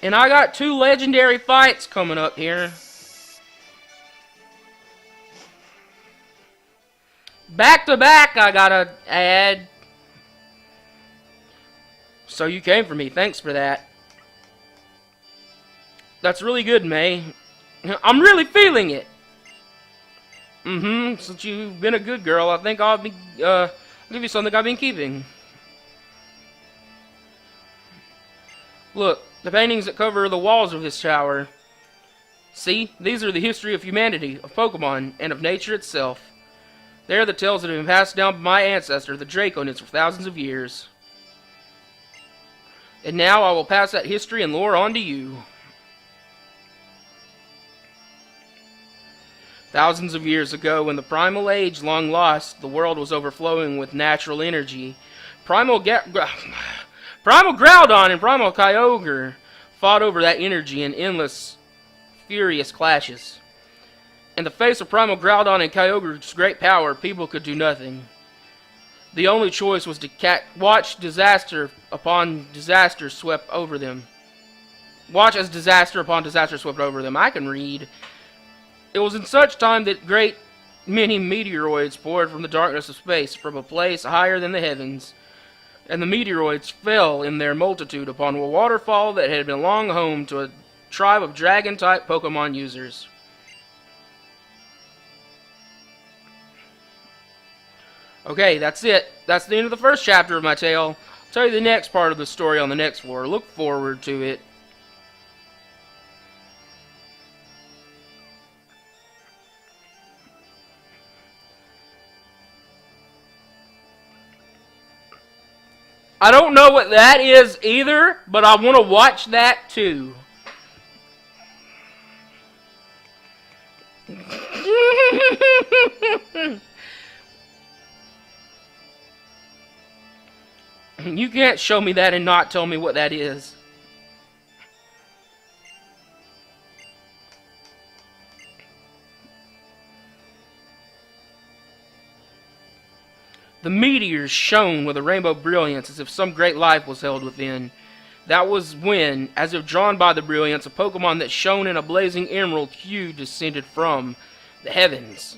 And I got 2 legendary fights coming up here. Back to back, I gotta add. So you came for me. Thanks for that. That's really good, May. I'm really feeling it. Since you've been a good girl, I think I'll give you something I've been keeping. Look, the paintings that cover the walls of this tower. See, these are the history of humanity, of Pokémon, and of nature itself. They are the tales that have been passed down by my ancestor, the Draconids, for thousands of years. And now I will pass that history and lore on to you. Thousands of years ago, in the primal age long lost, the world was overflowing with natural energy. Primal Groudon and Primal Kyogre fought over that energy in endless, furious clashes. In the face of Primal Groudon and Kyogre's great power, people could do nothing. The only choice was to watch disaster upon disaster swept over them. Watch as disaster upon disaster swept over them. I can read. It was in such time that great many meteoroids poured from the darkness of space, from a place higher than the heavens. And the meteoroids fell in their multitude upon a waterfall that had been long home to a tribe of dragon-type Pokemon users. Okay, that's it. That's the end of the first chapter of my tale. I'll tell you the next part of the story on the next floor. Look forward to it. I don't know what that is either, but I want to watch that too. You can't show me that and not tell me what that is. The meteors shone with a rainbow brilliance as if some great life was held within. That was when, as if drawn by the brilliance, a Pokemon that shone in a blazing emerald hue descended from the heavens.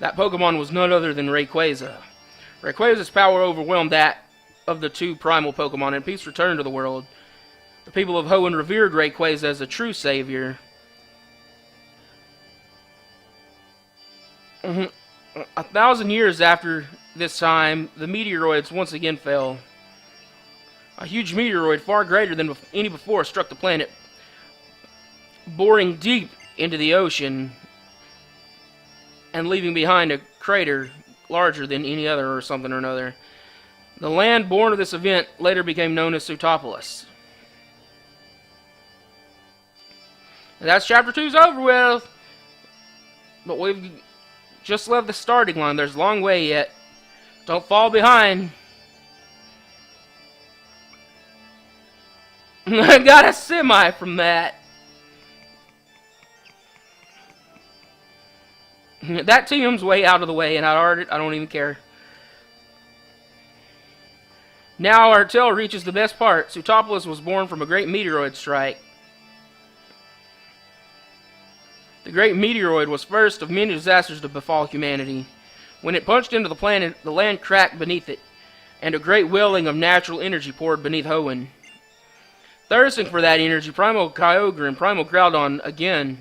That Pokemon was none other than Rayquaza. Rayquaza's power overwhelmed that of the 2 primal Pokemon, and peace returned to the world. The people of Hoenn revered Rayquaza as a true savior. 1,000 years after this time, the meteoroids once again fell. A huge meteoroid, far greater than any before, struck the planet, boring deep into the ocean and leaving behind a crater larger than any other or something or another. The land born of this event later became known as Sootopolis. And that's chapter 2's over with. But we've just left the starting line. There's a long way yet. Don't fall behind. I got a semi from that. That team's way out of the way, and I don't even care. Now our tale reaches the best part. Sootopolis was born from a great meteoroid strike. The great meteoroid was first of many disasters to befall humanity. When it punched into the planet, the land cracked beneath it, and a great welling of natural energy poured beneath Hoenn. Thirsting for that energy, Primal Kyogre and Primal Groudon again,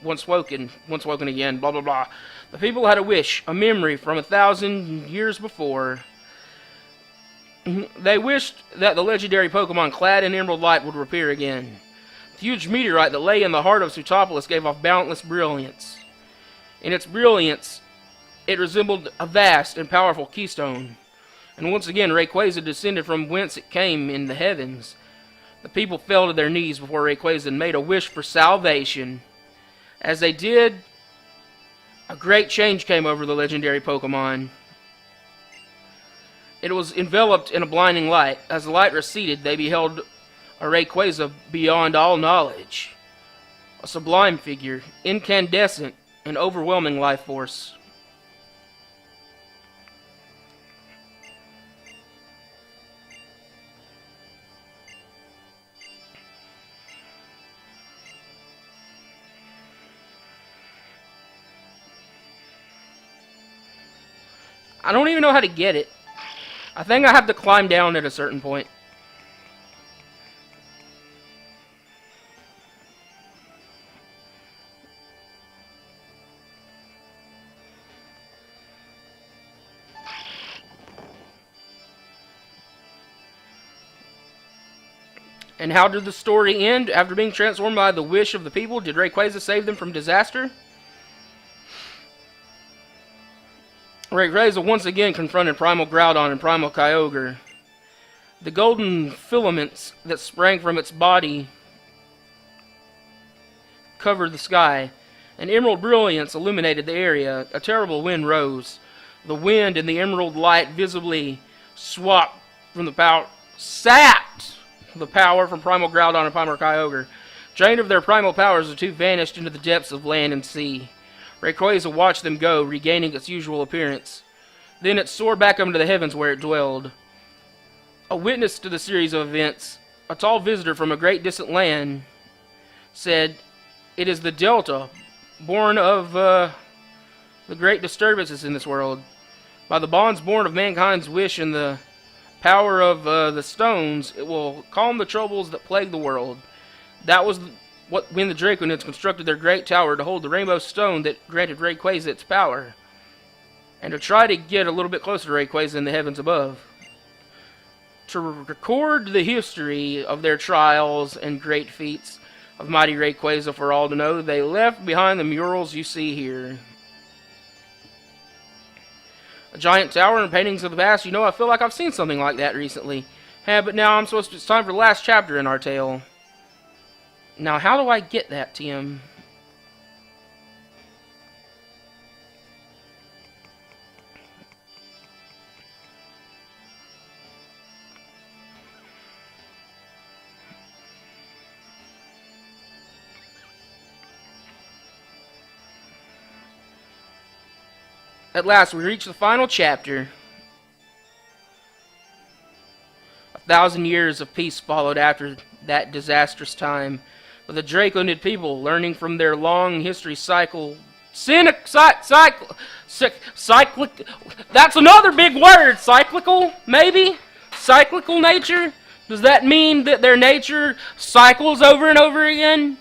once woken again, blah blah blah. The people had a wish, a memory from 1,000 years before. They wished that the legendary Pokemon clad in emerald light would appear again. The huge meteorite that lay in the heart of Sootopolis gave off boundless brilliance. In its brilliance, it resembled a vast and powerful keystone. And once again, Rayquaza descended from whence it came in the heavens. The people fell to their knees before Rayquaza and made a wish for salvation. As they did, a great change came over the legendary Pokemon. It was enveloped in a blinding light. As the light receded, they beheld a Rayquaza beyond all knowledge. A sublime figure, incandescent, an overwhelming life force. I don't even know how to get it. I think I have to climb down at a certain point. And how did the story end? After being transformed by the wish of the people, did Rayquaza save them from disaster? Rayquaza once again confronted Primal Groudon and Primal Kyogre. The golden filaments that sprang from its body covered the sky. An emerald brilliance illuminated the area. A terrible wind rose. The wind and the emerald light visibly swapped from the power... sapped the power from Primal Groudon and Primal Kyogre. Drained of their primal powers, the two vanished into the depths of land and sea. Rayquaza watched them go, regaining its usual appearance. Then it soared back up into the heavens where it dwelled. A witness to the series of events, a tall visitor from a great distant land, said, "It is the Delta, born of the great disturbances in this world. By the bonds born of mankind's wish and the power of the stones, it will calm the troubles that plague the world." That was when the Draconids constructed their great tower to hold the rainbow stone that granted Rayquaza its power, and to try to get a little bit closer to Rayquaza in the heavens above. To record the history of their trials and great feats of mighty Rayquaza for all to know, they left behind the murals you see here. A giant tower and paintings of the past. You know, I feel like I've seen something like that recently. But now it's time for the last chapter in our tale. Now, how do I get that, Tim? At last, we reach the final chapter. 1,000 years of peace followed after that disastrous time, with the Draconid people learning from their long history cyclic. That's another big word. Cyclical, maybe? Cyclical nature? Does that mean that their nature cycles over and over again?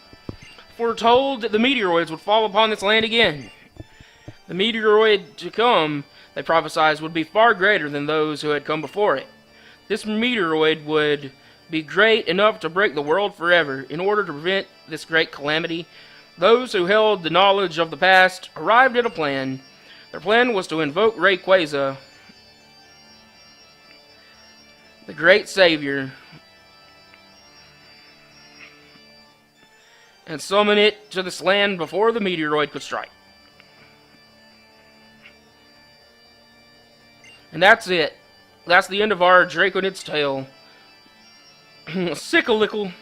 Foretold that the meteoroids would fall upon this land again. The meteoroid to come, they prophesied, would be far greater than those who had come before it. This meteoroid would be great enough to break the world forever. In order to prevent this great calamity, those who held the knowledge of the past arrived at a plan. Their plan was to invoke Rayquaza, the great savior, and summon it to this land before the meteoroid could strike. And that's it. That's the end of our Draconid's tale. Sickle-lickle.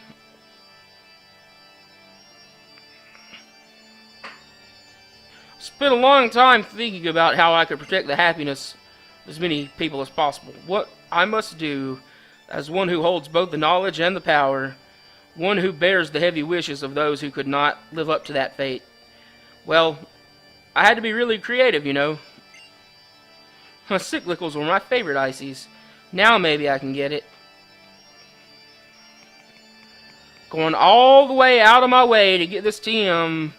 Spent a long time thinking about how I could protect the happiness of as many people as possible. What I must do, as one who holds both the knowledge and the power, one who bears the heavy wishes of those who could not live up to that fate. Well, I had to be really creative, you know. Cyclicals were my favorite ices. Now maybe I can get it. Going all the way out of my way to get this TM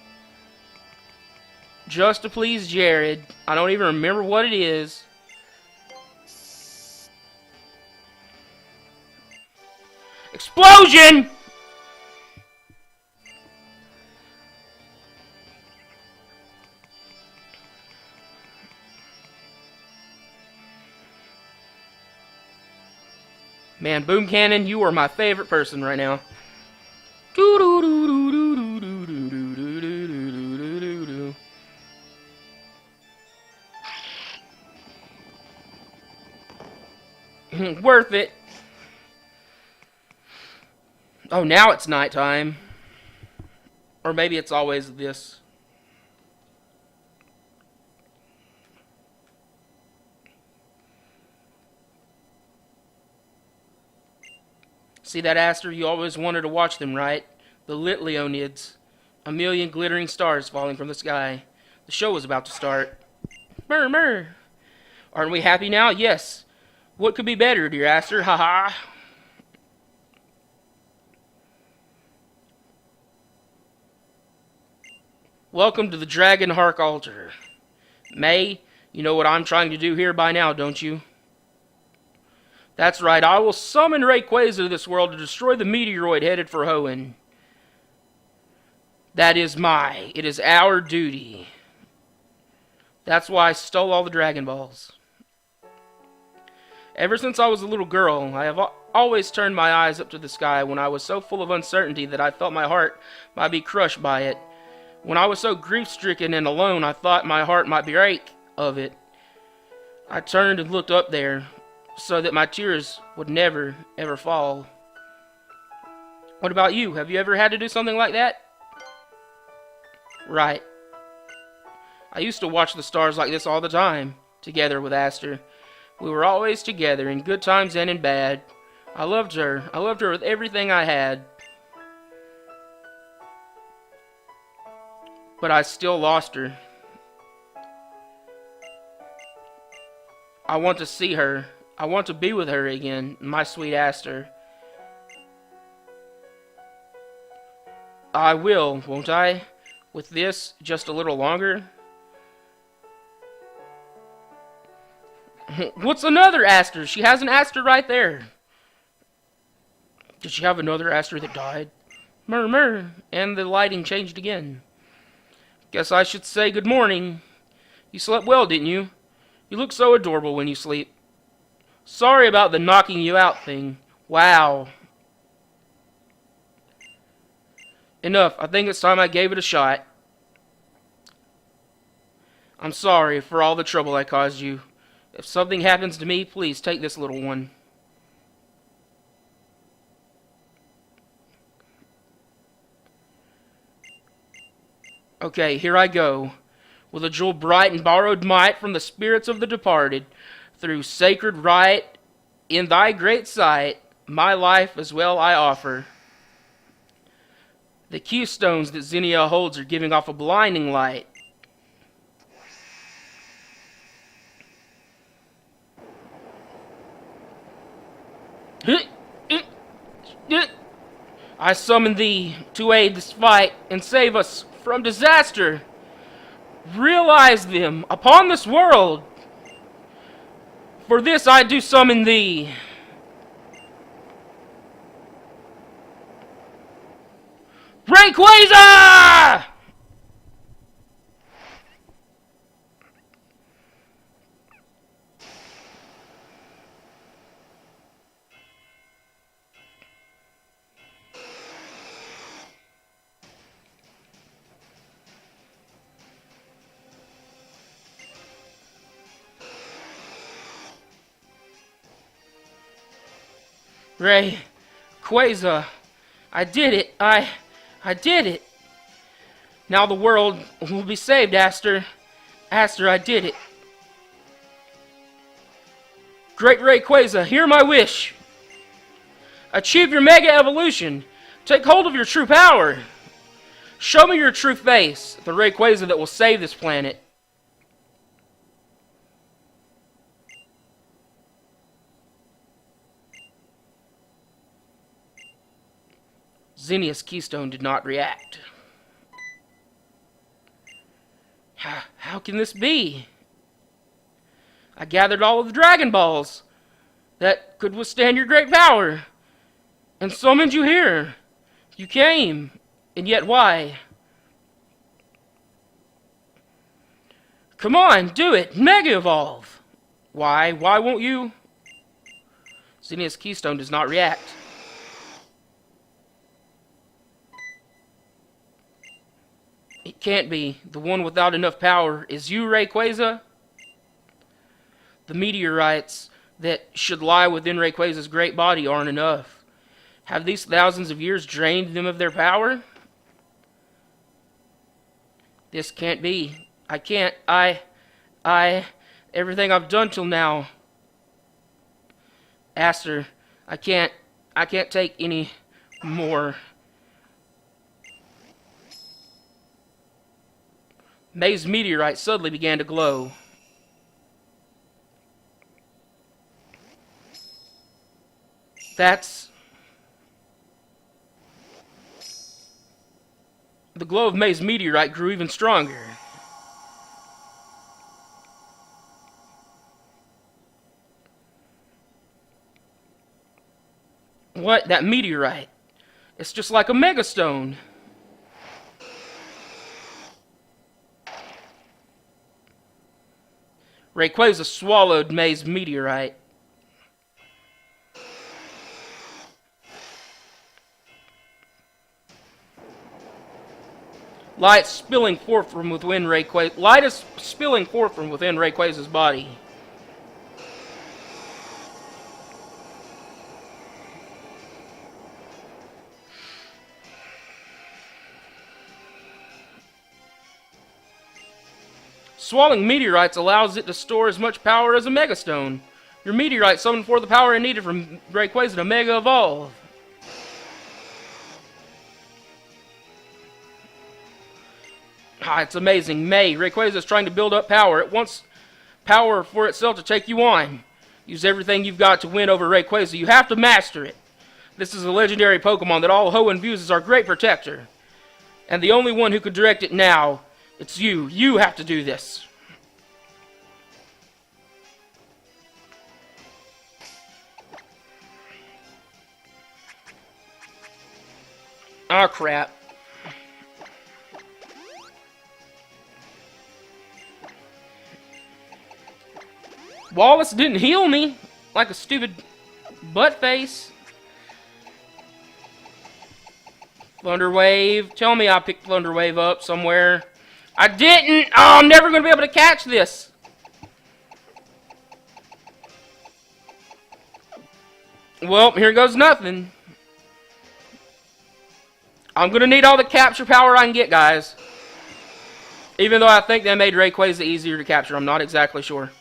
just to please Jared. I don't even remember what it is. Explosion! Man, Boom Cannon, you are my favorite person right now. Worth it. Oh, now it's nighttime. Or maybe it's always this. See that, Aster? You always wanted to watch them, right? The lit Leonids. A million glittering stars falling from the sky. The show was about to start. Murr, murr. Aren't we happy now? Yes. What could be better, dear Aster? Haha. Welcome to the Dragon Hark Altar. May, you know what I'm trying to do here by now, don't you? That's right, I will summon Rayquaza to this world to destroy the meteoroid headed for Hoenn. It is our duty. That's why I stole all the Dragon Balls. Ever since I was a little girl, I have always turned my eyes up to the sky when I was so full of uncertainty that I felt my heart might be crushed by it. When I was so grief-stricken and alone, I thought my heart might break of it. I turned and looked up there, so that my tears would never, ever fall. What about you? Have you ever had to do something like that? Right. I used to watch the stars like this all the time, together with Aster. We were always together, in good times and in bad. I loved her. I loved her with everything I had. But I still lost her. I want to see her. I want to be with her again, my sweet Aster. I will, won't I? With this, just a little longer. What's another Aster? She has an Aster right there. Did she have another Aster that died? Murmur. And the lighting changed again. Guess I should say good morning. You slept well, didn't you? You look so adorable when you sleep. Sorry about the knocking you out thing. Wow. Enough. I think it's time I gave it a shot. I'm sorry for all the trouble I caused you. If something happens to me, please take this little one. Okay, here I go. With a jewel bright and borrowed might from the spirits of the departed, through sacred rite, in thy great sight, my life as well I offer. The keystones that Zinnia holds are giving off a blinding light. I summon thee to aid this fight and save us from disaster. Realize them upon this world. For this I do summon thee. Rayquaza! Rayquaza, I did it. I did it. Now the world will be saved, Aster. Aster, I did it. Great Rayquaza, hear my wish. Achieve your Mega Evolution. Take hold of your true power. Show me your true face, the Rayquaza that will save this planet. Zinnia's keystone did not react. How can this be? I gathered all of the Dragon Balls that could withstand your great power, and summoned you here. You came, and yet why? Come on, do it! Mega Evolve! Why? Why won't you? Zinnia's keystone does not react. It can't be. The one without enough power is you, Rayquaza? The meteorites that should lie within Rayquaza's great body aren't enough. Have these thousands of years drained them of their power? This can't be. I can't. Everything I've done till now. Aster, I can't take any more. May's meteorite suddenly began to glow. That's... The glow of May's meteorite grew even stronger. What? That meteorite. It's just like a megastone. Rayquaza swallowed May's meteorite. Light spilling forth from within Rayquaza. Light is spilling forth from within Rayquaza's body. Swallowing meteorites allows it to store as much power as a megastone. Your meteorite summoned for the power it needed from Rayquaza to Mega Evolve. Ah, it's amazing. Rayquaza is trying to build up power. It wants power for itself to take you on. Use everything you've got to win over Rayquaza. You have to master it. This is a legendary Pokemon that all Hoenn views as our great protector. And the only one who could direct it now, it's you. You have to do this. Ah, crap. Wallace didn't heal me like a stupid butt face. Thunder Wave. Tell me I picked Thunder Wave up somewhere. I didn't! Oh, I'm never going to be able to catch this. Well, here goes nothing. I'm going to need all the capture power I can get, guys. Even though I think they made Rayquaza easier to capture. I'm not exactly sure.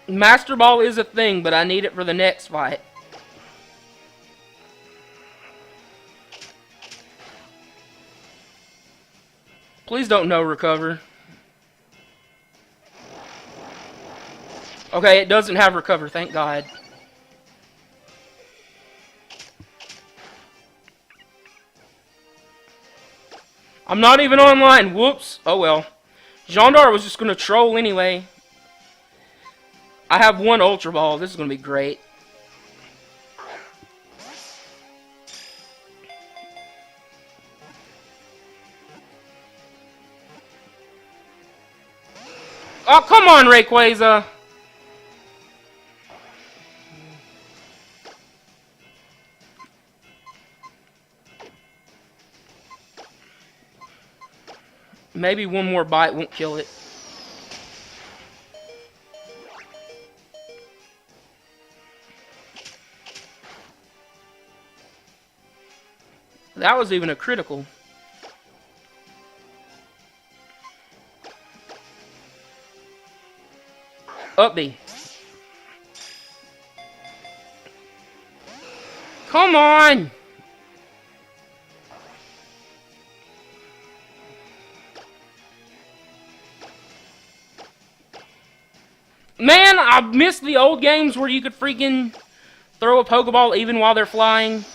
Master Ball is a thing, but I need it for the next fight. Please don't no recover. Okay, it doesn't have recover, thank God. I'm not even online. Whoops. Oh well. Jandar was just going to troll anyway. I have one Ultra Ball. This is going to be great. Oh, come on, Rayquaza. Maybe one more bite won't kill it. That was even a critical. Up B. Come on! Man, I missed the old games where you could freaking throw a Pokeball even while they're flying.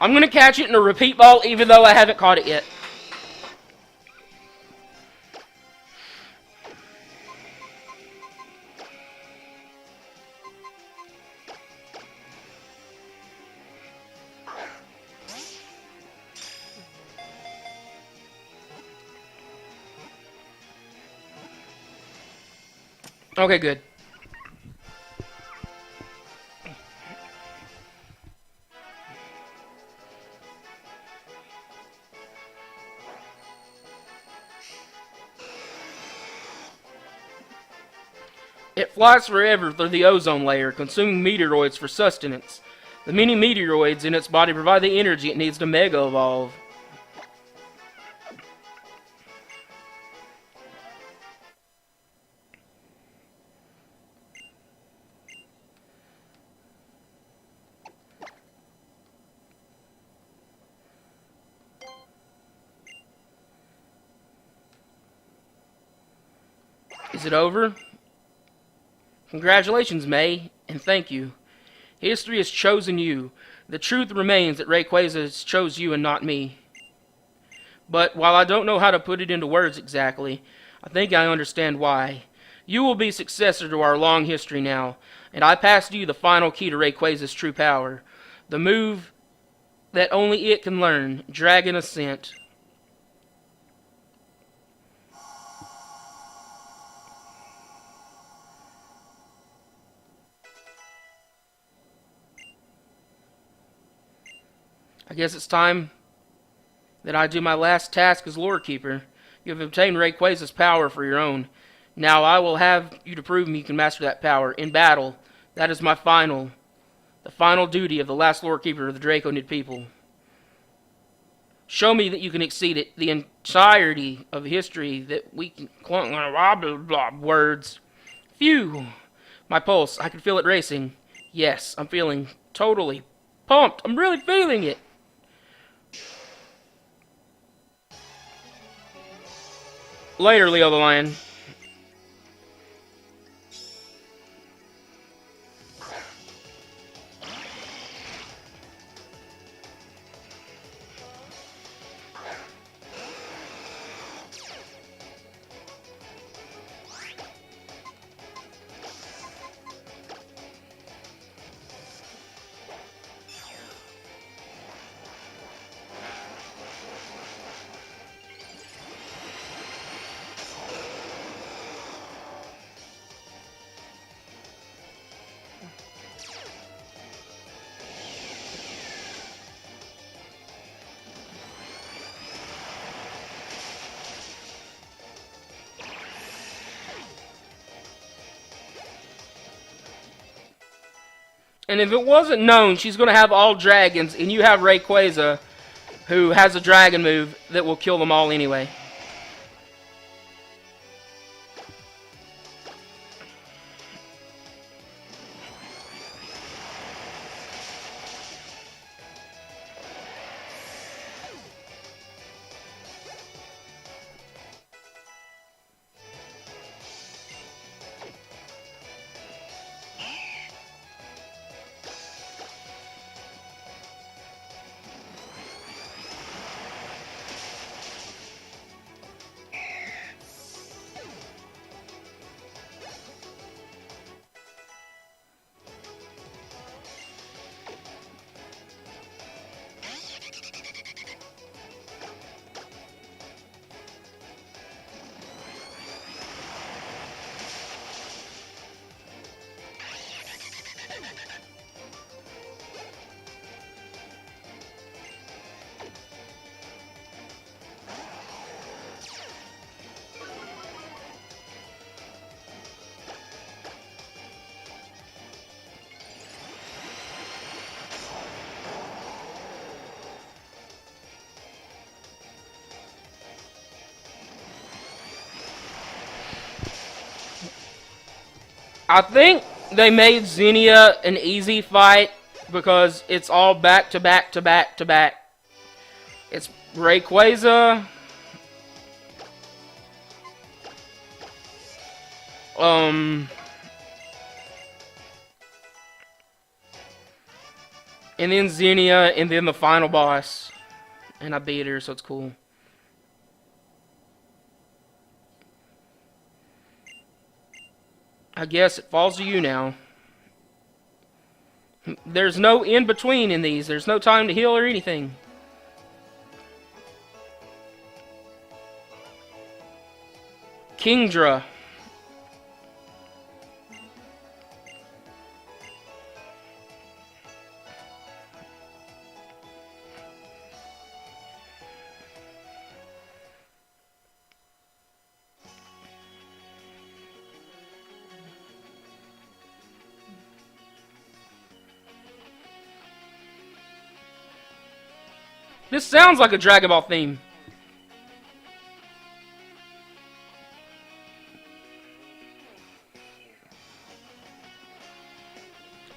I'm going to catch it in a repeat ball even though I haven't caught it yet. Okay, good. It flies forever through the ozone layer, consuming meteoroids for sustenance. The many meteoroids in its body provide the energy it needs to mega evolve. Is it over? Congratulations, May, and thank you. History has chosen you. The truth remains that Rayquaza has chose you and not me. But while I don't know how to put it into words exactly, I think I understand why. You will be successor to our long history now, and I pass to you the final key to Rayquaza's true power. The move that only it can learn, Dragon Ascent. I guess it's time that I do my last task as Lore Keeper. You have obtained Rayquaza's power for your own. Now I will have you to prove me you can master that power in battle. That is the final duty of the last Lore Keeper of the Draconid people. Show me that you can exceed it, the entirety of history that we can clunk on blah blah blah words. Phew! My pulse, I can feel it racing. Yes, I'm feeling totally pumped. I'm really feeling it. Later, Leo the Lion. And if it wasn't known, she's going to have all dragons, and you have Rayquaza, who has a dragon move that will kill them all anyway. I think they made Xenia an easy fight because it's all back to back to back to back. It's Rayquaza, and then Xenia, and then the final boss. And I beat her, so it's cool. I guess it falls to you now. There's no in-between in these. There's no time to heal or anything. Kingdra. This sounds like a Dragon Ball theme.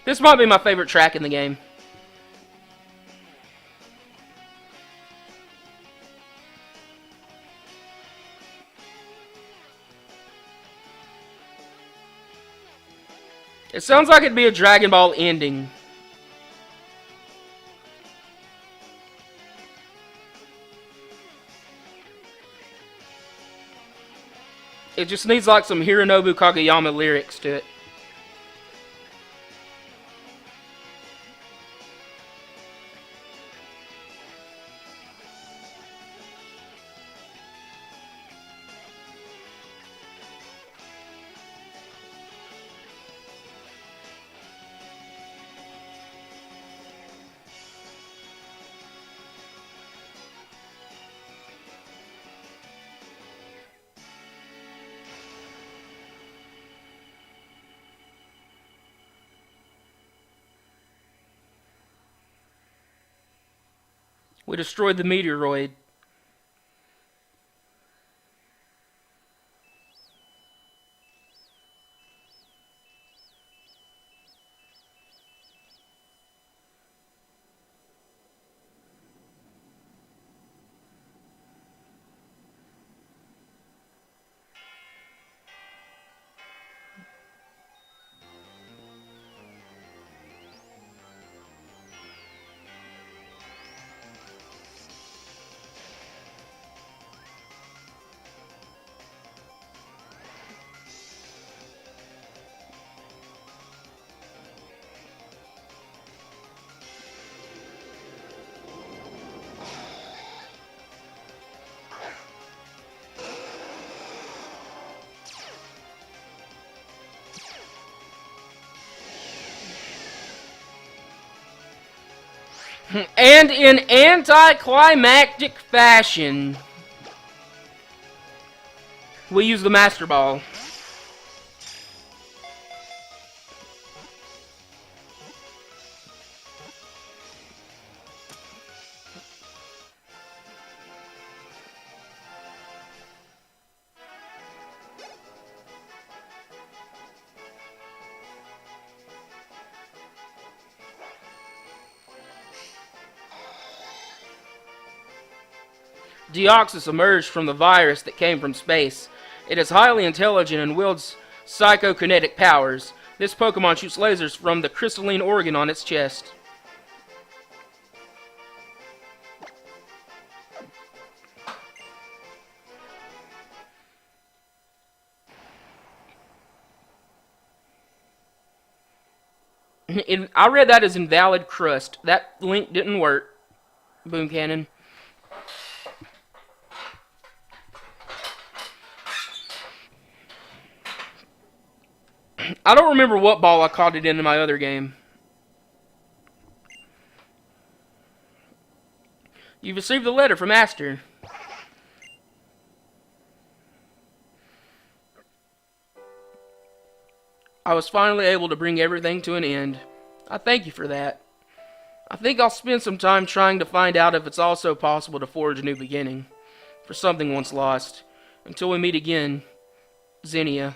This might be my favorite track in the game. It sounds like it'd be a Dragon Ball ending. It just needs like some Hironobu Kageyama lyrics to it. We destroyed the meteoroid. And in anticlimactic fashion, we use the Master Ball. Deoxys emerged from the virus that came from space. It is highly intelligent and wields psychokinetic powers. This Pokemon shoots lasers from the crystalline organ on its chest. I read that as invalid crust. That link didn't work. Boom cannon. I don't remember what ball I caught it in my other game. You've received a letter from Aster. I was finally able to bring everything to an end. I thank you for that. I think I'll spend some time trying to find out if it's also possible to forge a new beginning for something once lost. Until we meet again, Xenia.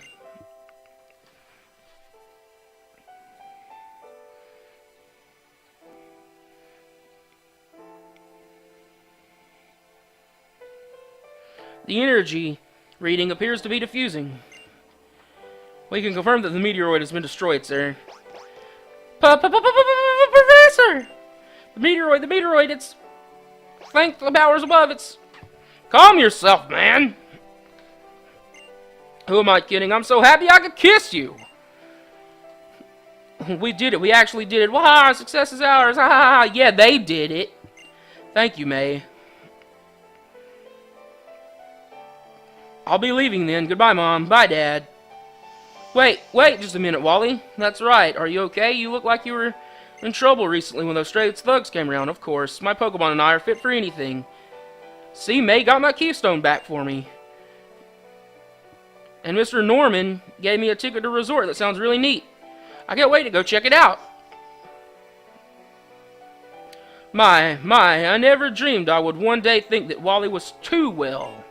The energy reading appears to be diffusing. We can confirm that the meteoroid has been destroyed, sir. Professor! The meteoroid, it's... Thank the powers above, it's... Calm yourself, man! Who am I kidding? I'm so happy I could kiss you! We did it, we actually did it. Wow, success is ours! Ha ha ha! Yeah, they did it! Thank you, May. I'll be leaving then. Goodbye, Mom. Bye, Dad. Wait just a minute, Wally. That's right. Are you okay? You look like you were in trouble recently when those stray thugs came around. Of course. My Pokemon and I are fit for anything. See, May got my keystone back for me. And Mr. Norman gave me a ticket to resort that sounds really neat. I can't wait to go check it out. My, I never dreamed I would one day think that Wally was too well.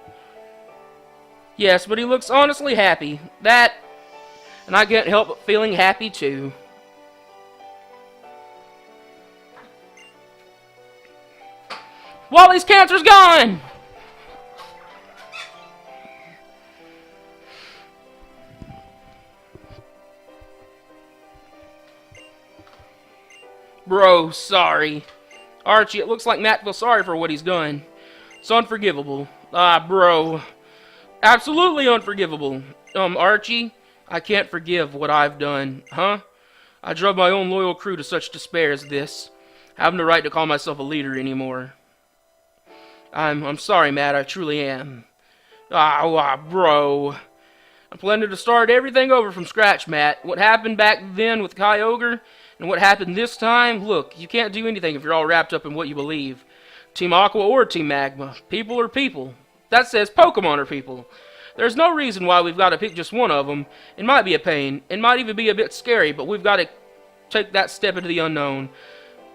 Yes, but he looks honestly happy. That, and I can't help but feeling happy too. Wally's cancer's gone! Bro, sorry. Archie, it looks like Matt feels sorry for what he's done. It's unforgivable. Bro. Absolutely unforgivable. Archie, I can't forgive what I've done. Huh? I drove my own loyal crew to such despair as this. I have no right to call myself a leader anymore. I'm sorry, Matt, I truly am. Bro. I'm planning to start everything over from scratch, Matt. What happened back then with Kyogre, and what happened this time, look, you can't do anything if you're all wrapped up in what you believe. Team Aqua or Team Magma. People are people. That says Pokémon are people. There's no reason why we've got to pick just one of them. It might be a pain. It might even be a bit scary, but we've got to take that step into the unknown.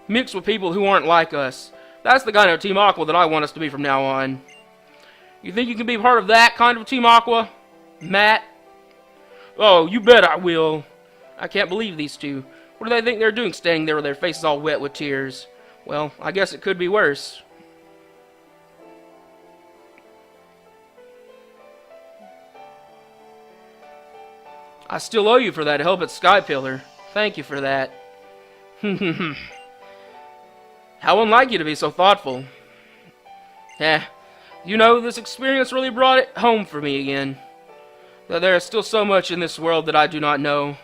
Mix with people who aren't like us. That's the kind of Team Aqua that I want us to be from now on. You think you can be part of that kind of Team Aqua, Matt? Oh, you bet I will. I can't believe these two. What do they think they're doing standing there with their faces all wet with tears? Well, I guess it could be worse. I still owe you for that help at Sky Pillar. Thank you for that. How unlike you to be so thoughtful. You know, this experience really brought it home for me again. That there is still so much in this world that I do not know.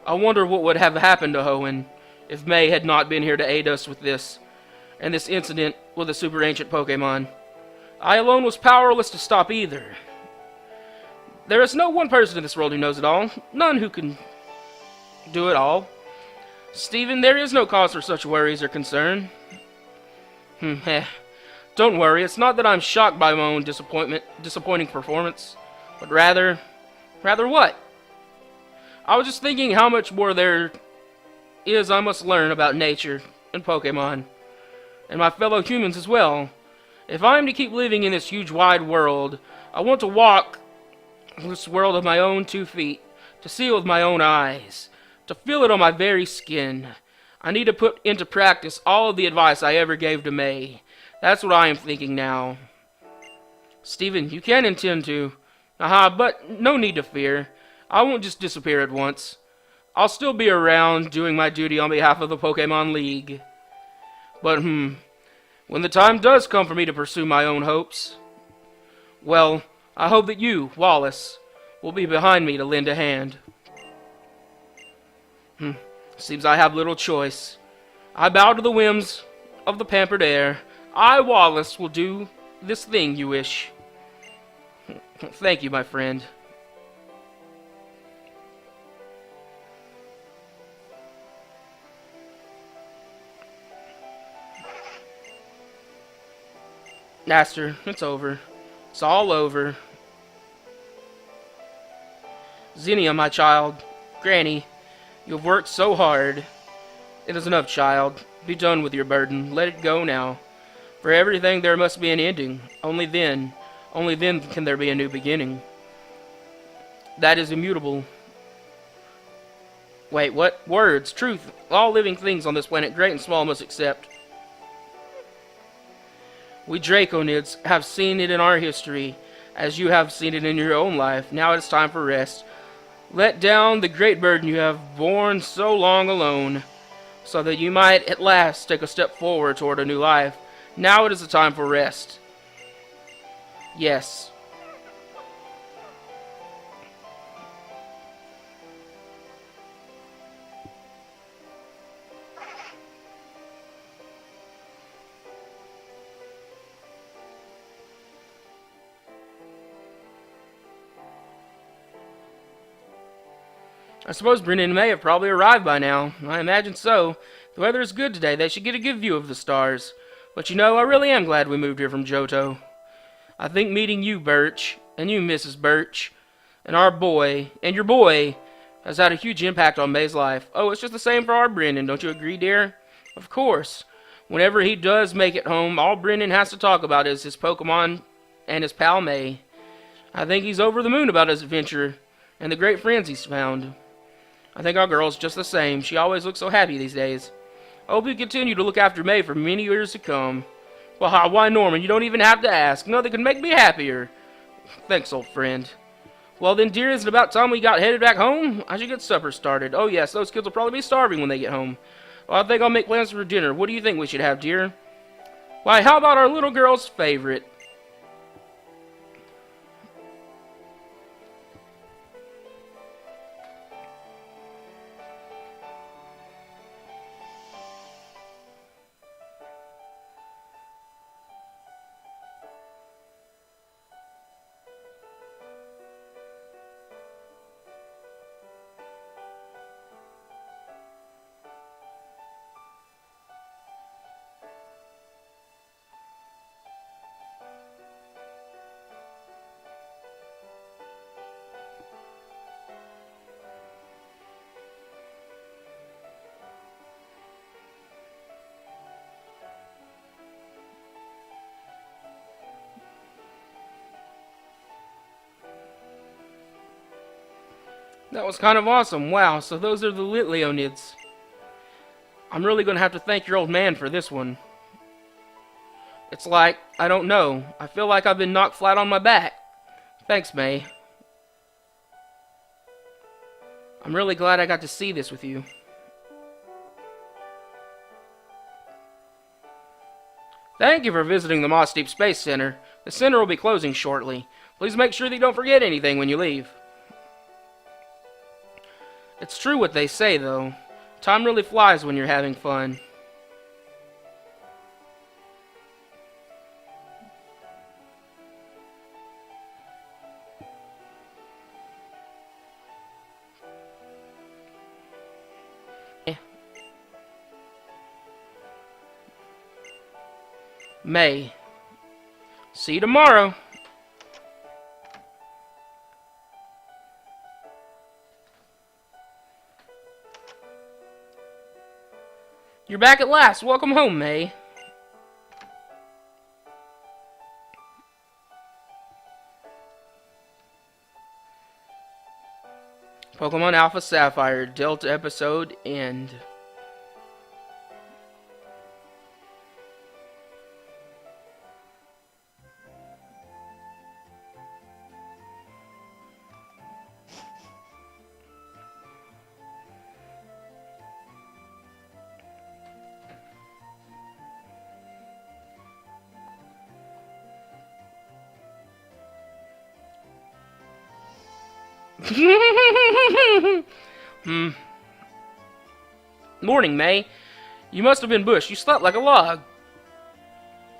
I wonder what would have happened to Hoenn if May had not been here to aid us with this, and this incident with the super ancient Pokémon. I alone was powerless to stop either. There is no one person in this world who knows it all, none who can do it all. Stephen, there is no cause for such worries or concern. Don't worry, it's not that I'm shocked by my own disappointing performance, but rather what? I was just thinking how much more there is I must learn about nature and Pokémon, and my fellow humans as well. If I am to keep living in this huge wide world, I want to walk this world with my own 2 feet, to see it with my own eyes, to feel it on my very skin. I need to put into practice all of the advice I ever gave to May. That's what I am thinking now. Stephen, you can intend to. But no need to fear. I won't just disappear at once. I'll still be around doing my duty on behalf of the Pokémon League. But, when the time does come for me to pursue my own hopes, well, I hope that you, Wallace, will be behind me to lend a hand. Seems I have little choice. I bow to the whims of the pampered heir. I, Wallace, will do this thing you wish. Thank you, my friend. Master, it's over. It's all over. Zinnia, my child. Granny, you have worked so hard. It is enough, child. Be done with your burden. Let it go now. For everything there must be an ending. Only then can there be a new beginning. That is immutable. Wait, what? Words, truth. All living things on this planet, great and small, must accept. We Draconids have seen it in our history, as you have seen it in your own life. Now it is time for rest. Let down the great burden you have borne so long alone, so that you might at last take a step forward toward a new life. Now it is the time for rest. Yes. I suppose Brennan and May have probably arrived by now. I imagine so. The weather is good today. They should get a good view of the stars. But you know, I really am glad we moved here from Johto. I think meeting you, Birch, and you, Mrs. Birch, and our boy, and your boy, has had a huge impact on May's life. Oh, it's just the same for our Brennan, don't you agree, dear? Of course. Whenever he does make it home, all Brendan has to talk about is his Pokemon and his pal May. I think he's over the moon about his adventure and the great friends he's found. I think our girl's just the same. She always looks so happy these days. I hope you continue to look after May for many years to come. Well, why, Norman, you don't even have to ask. Nothing could make me happier. Thanks, old friend. Well then, dear, is it about time we got headed back home? I should get supper started. Oh yes, those kids will probably be starving when they get home. Well, I think I'll make plans for dinner. What do you think we should have, dear? Why, how about our little girl's favorite? That was kind of awesome. Wow, so those are the Leonids. I'm really going to have to thank your old man for this one. It's like, I don't know. I feel like I've been knocked flat on my back. Thanks, May. I'm really glad I got to see this with you. Thank you for visiting the Moss Deep Space Center. The center will be closing shortly. Please make sure that you don't forget anything when you leave. It's true what they say, though. Time really flies when you're having fun. May. See you tomorrow. You're back at last. Welcome home, May. Pokemon Alpha Sapphire Delta episode end. Morning, May. You must have been bushed. You slept like a log.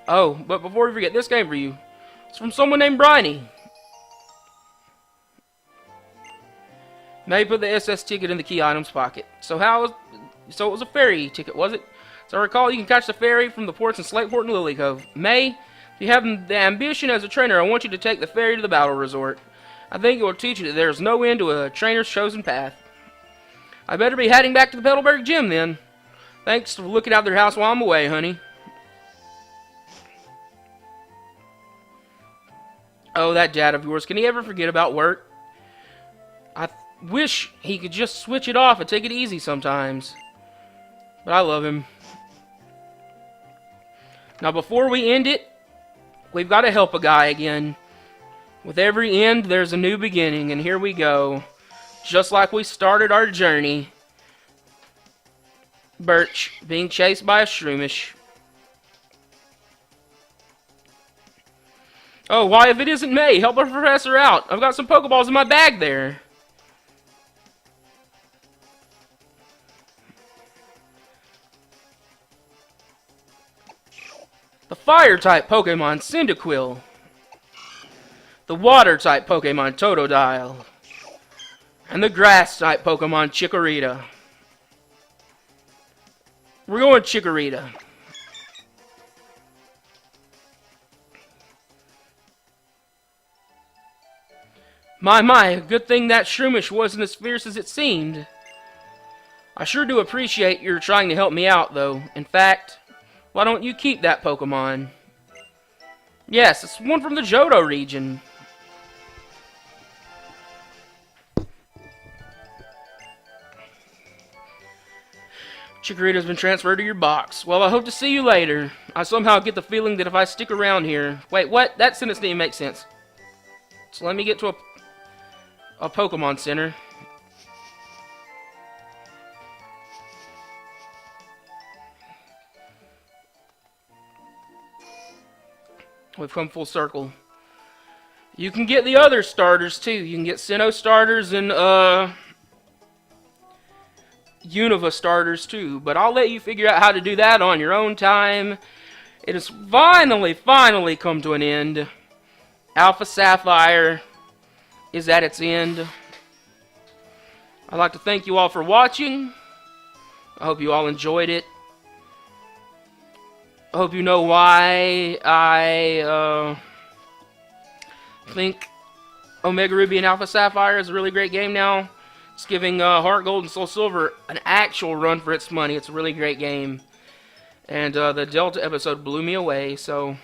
Oh, but before we forget, this came for you. It's from someone named Bryony. May put the SS ticket in the key items pocket. So it was a ferry ticket, was it? So I recall you can catch the ferry from the ports in Slateport and Lily Cove. May, if you have the ambition as a trainer, I want you to take the ferry to the battle resort. I think it will teach you that there is no end to a trainer's chosen path. I better be heading back to the Petalburg Gym then. Thanks for looking out their house while I'm away, honey. Oh, that dad of yours. Can he ever forget about work? I wish he could just switch it off and take it easy sometimes. But I love him. Now, before we end it, we've got to help a guy again. With every end, there's a new beginning, and here we go. Just like we started our journey. Birch, being chased by a Shroomish. Oh, why, if it isn't May, help our professor out. I've got some Pokeballs in my bag there. The Fire-type Pokemon, Cyndaquil. The Water-type Pokemon, Totodile. And the Grass-type Pokemon, Chikorita. We're going Chikorita. My, good thing that Shroomish wasn't as fierce as it seemed. I sure do appreciate your trying to help me out, though. In fact, Why don't you keep that Pokemon? Yes, it's one from the Johto region. Chikorita's been transferred to your box. Well, I hope to see you later. I somehow get the feeling that if I stick around here... Wait, what? That sentence didn't make sense. So let me get to a Pokemon Center. We've come full circle. You can get the other starters, too. You can get Sinnoh starters and, Unova starters too, but I'll let you figure out how to do that on your own time. It has finally come to an end. Alpha Sapphire is at its end. I'd like to thank you all for watching. I hope you all enjoyed it. I hope you know why I think Omega Ruby and Alpha Sapphire is a really great game now. It's giving Heart Gold and Soul Silver an actual run for its money. It's a really great game. And the Delta episode blew me away, so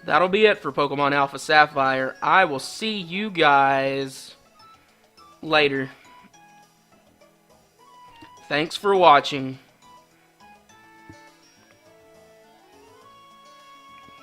that'll be it for Pokemon Alpha Sapphire. I will see you guys later. Thanks for watching.